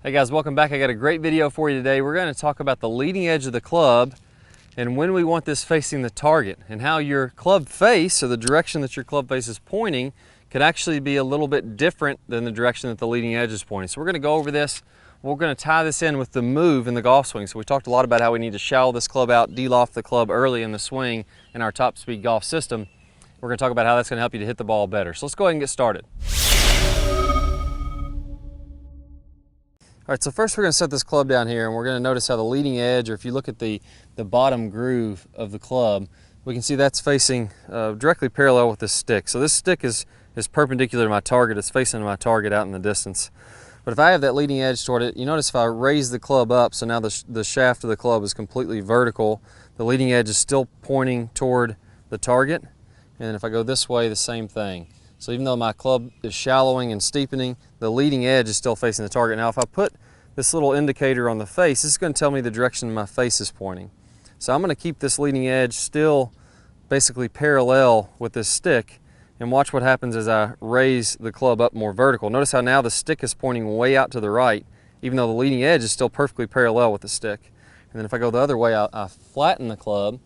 Hey guys, welcome back. I got a great video for you today. We're going to talk about the leading edge of the club and when we want this facing the target, and how your club face, or the direction that your club face is pointing, could actually be a little bit different than the direction that the leading edge is pointing. So we're going to go over this. We're going to tie this in with the move in the golf swing. So we talked a lot about how we need to shallow this club out, de-loft the club early in the swing in our top speed golf system. We're going to talk about how that's going to help you to hit the ball better. So let's go ahead and get started. All right, so first we're going to set this club down here, and we're going to notice how the leading edge, or if you look at the bottom groove of the club, we can see that's facing directly parallel with this stick. So this stick is perpendicular to my target. It's facing my target out in the distance. But if I have that leading edge toward it, you notice if I raise the club up, so now the shaft of the club is completely vertical, the leading edge is still pointing toward the target. And then if I go this way, the same thing. So even though my club is shallowing and steepening, the leading edge is still facing the target. Now if I put this little indicator on the face, this is going to tell me the direction my face is pointing. So I'm going to keep this leading edge still basically parallel with this stick, and watch what happens as I raise the club up more vertical. Notice how now the stick is pointing way out to the right, even though the leading edge is still perfectly parallel with the stick. And then if I go the other way, I flatten the club.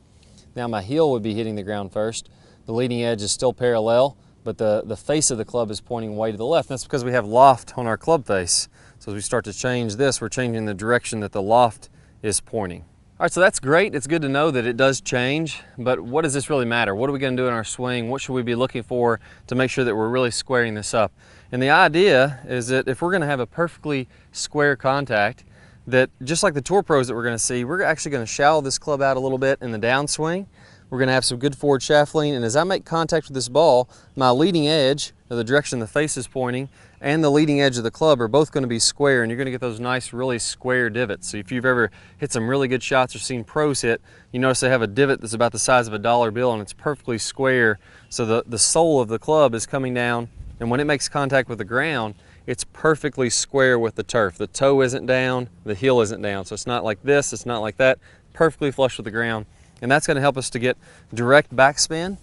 Now my heel would be hitting the ground first. The leading edge is still parallel, but the face of the club is pointing way to the left. And that's because we have loft on our club face. So as we start to change this, we're changing the direction that the loft is pointing. All right, so that's great. It's good to know that it does change, but what does this really matter? What are we going to do in our swing? What should we be looking for to make sure that we're really squaring this up? And the idea is that if we're going to have a perfectly square contact, that just like the tour pros that we're going to see, we're actually going to shallow this club out a little bit in the downswing. We're going to have some good forward shaft lean, and as I make contact with this ball, my leading edge, or the direction the face is pointing, and the leading edge of the club are both going to be square, and you're going to get those nice, really square divots. So if you've ever hit some really good shots or seen pros hit, you notice they have a divot that's about the size of a dollar bill, and it's perfectly square. So the sole of the club is coming down, and when it makes contact with the ground, it's perfectly square with the turf. The toe isn't down, the heel isn't down. So it's not like this, it's not like that, perfectly flush with the ground. And that's going to help us to get direct backspin, and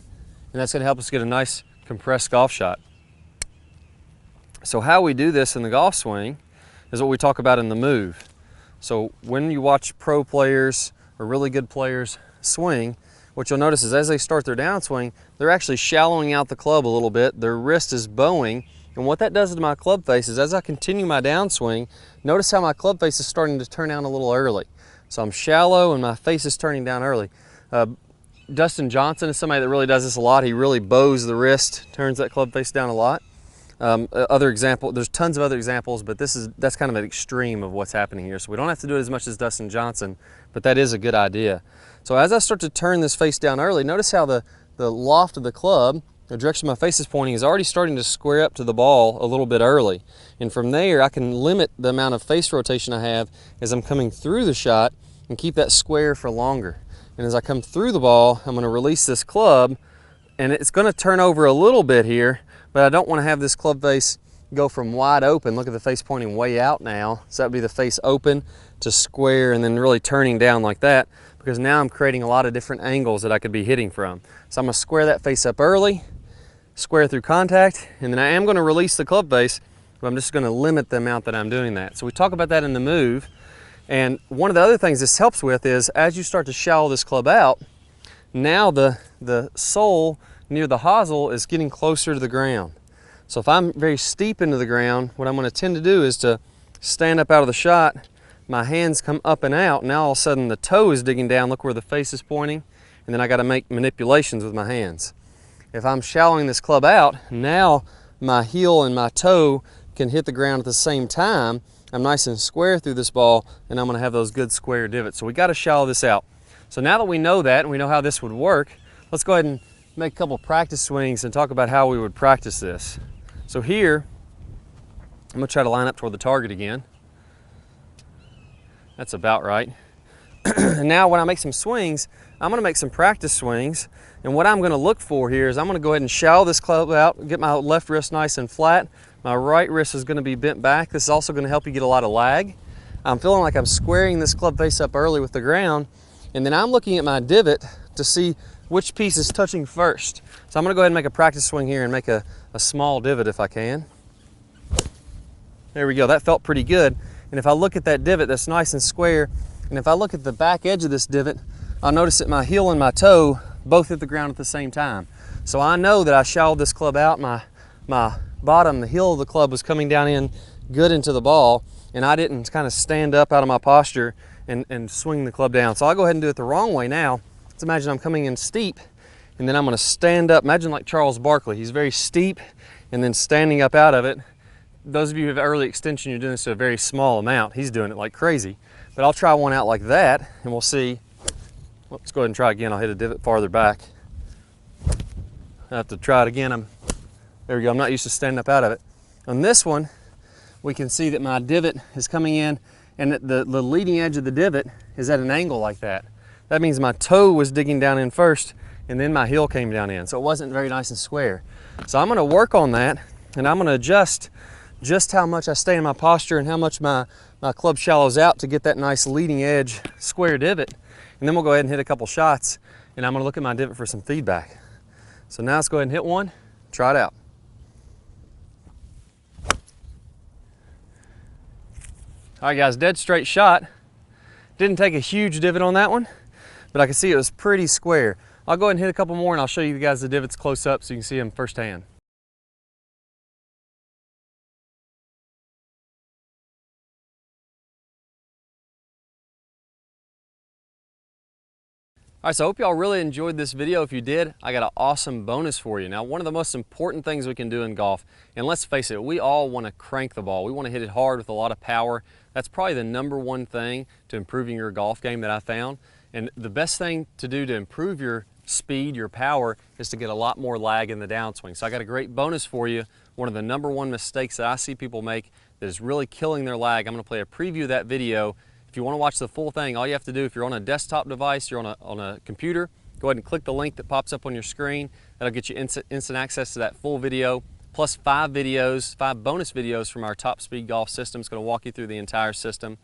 that's going to help us get a nice compressed golf shot. So how we do this in the golf swing is what we talk about in the move. So when you watch pro players or really good players swing, what you'll notice is as they start their downswing, they're actually shallowing out the club a little bit. Their wrist is bowing, and what that does to my club face is as I continue my downswing, notice how my club face is starting to turn down a little early. So I'm shallow and my face is turning down early. Dustin Johnson is somebody that really does this a lot. He really bows the wrist, turns that club face down a lot. Other example, there's tons of other examples, but that's kind of an extreme of what's happening here. So we don't have to do it as much as Dustin Johnson, but that is a good idea. So as I start to turn this face down early, notice how the loft of the club, the direction my face is pointing, is already starting to square up to the ball a little bit early. And from there, I can limit the amount of face rotation I have as I'm coming through the shot and keep that square for longer. And as I come through the ball, I'm going to release this club, and it's going to turn over a little bit here, but I don't want to have this club face go from wide open. Look at the face pointing way out now. So that would be the face open to square and then really turning down like that, because now I'm creating a lot of different angles that I could be hitting from. So I'm going to square that face up early, square through contact, and then I am going to release the club face, but I'm just going to limit the amount that I'm doing that. So we talk about that in the move. And one of the other things this helps with is as you start to shallow this club out, now the sole near the hosel is getting closer to the ground. So if I'm very steep into the ground, what I'm going to tend to do is to stand up out of the shot, my hands come up and out, now all of a sudden the toe is digging down, look where the face is pointing, and then I got to make manipulations with my hands. If I'm shallowing this club out, now my heel and my toe can hit the ground at the same time. I'm nice and square through this ball, and I'm going to have those good square divots. So we got to shallow this out. So now that we know that and we know how this would work, let's go ahead and make a couple practice swings and talk about how we would practice this. So here, I'm going to try to line up toward the target again. That's about right. And now when I make some swings, I'm going to make some practice swings. And what I'm going to look for here is I'm going to go ahead and shallow this club out, get my left wrist nice and flat. My right wrist is going to be bent back. This is also going to help you get a lot of lag. I'm feeling like I'm squaring this club face up early with the ground, and then I'm looking at my divot to see which piece is touching first. So I'm going to go ahead and make a practice swing here and make a small divot if I can. There we go. That felt pretty good. And if I look at that divot that's nice and square, and if I look at the back edge of this divot, I'll notice that my heel and my toe both hit the ground at the same time. So I know that I shallowed this club out. My bottom, the heel of the club was coming down in good into the ball, and I didn't kind of stand up out of my posture and swing the club down. So I'll go ahead and do it the wrong way now. Let's imagine I'm coming in steep, and then I'm going to stand up. Imagine like Charles Barkley. He's very steep and then standing up out of it. Those of you who have early extension, you're doing this to a very small amount. He's doing it like crazy. But I'll try one out like that, and we'll see. Let's go ahead and try again. I'll hit a divot farther back. I have to try it again. There we go. I'm not used to standing up out of it. On this one, we can see that my divot is coming in, and that the leading edge of the divot is at an angle like that. That means my toe was digging down in first, and then my heel came down in. So it wasn't very nice and square. So I'm going to work on that, and I'm going to adjust just how much I stay in my posture and how much my club shallows out to get that nice leading edge square divot. And then we'll go ahead and hit a couple shots, and I'm going to look at my divot for some feedback. So now let's go ahead and hit one, try it out. All right guys, dead straight shot. Didn't take a huge divot on that one, but I can see it was pretty square. I'll go ahead and hit a couple more, and I'll show you guys the divots close up so you can see them firsthand. All right, so I hope y'all really enjoyed this video. If you did, I got an awesome bonus for you. Now, one of the most important things we can do in golf, and let's face it, we all want to crank the ball. We want to hit it hard with a lot of power. That's probably the #1 thing to improving your golf game that I found. And the best thing to do to improve your speed, your power, is to get a lot more lag in the downswing. So I got a great bonus for you. One of the #1 mistakes that I see people make that is really killing their lag. I'm going to play a preview of that video. If you want to watch the full thing, all you have to do, if you're on a desktop device, you're on a computer, go ahead and click the link that pops up on your screen. That'll get you instant access to that full video, plus 5 bonus videos from our Top Speed Golf system. It's going to walk you through the entire system.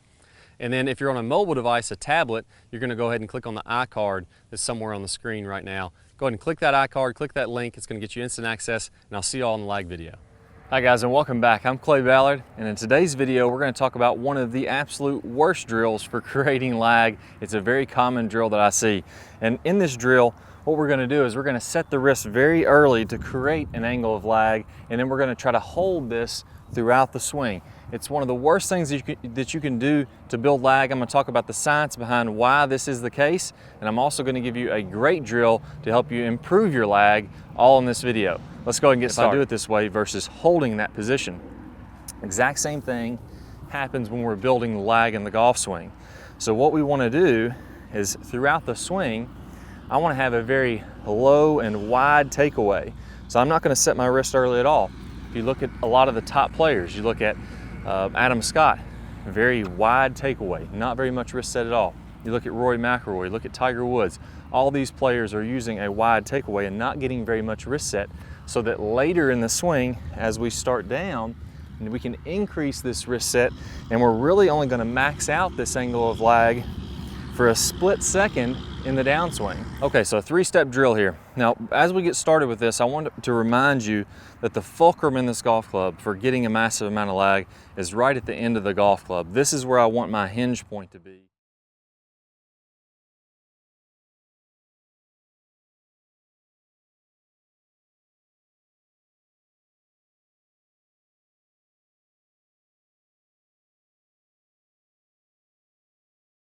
And then if you're on a mobile device, a tablet, you're going to go ahead and click on the iCard that's somewhere on the screen right now. Go ahead and click that iCard, click that link. It's going to get you instant access, and I'll see you all in the lag video. Hi guys, and welcome back. I'm Ballard, and in today's video we're going to talk about one of the absolute worst drills for creating lag. It's a very common drill that I see. And in this drill, what we're going to do is we're going to set the wrist very early to create an angle of lag, and then we're going to try to hold this throughout the swing. It's one of the worst things that you can do to build lag. I'm going to talk about the science behind why this is the case, and I'm also going to give you a great drill to help you improve your lag, all in this video. Let's go ahead and get started. If I do it this way versus holding that position, exact same thing happens when we're building the lag in the golf swing. So what we want to do is throughout the swing, I want to have a very low and wide takeaway. So I'm not going to set my wrist early at all. If you look at a lot of the top players, you look at Adam Scott, very wide takeaway, not very much wrist set at all. You look at Rory McIlroy, you look at Tiger Woods. All these players are using a wide takeaway and not getting very much wrist set, so that later in the swing, as we start down, we can increase this wrist set, and we're really only going to max out this angle of lag for a split second in the downswing. Okay, so a 3-step drill here. Now, as we get started with this, I want to remind you that the fulcrum in this golf club for getting a massive amount of lag is right at the end of the golf club. This is where I want my hinge point to be.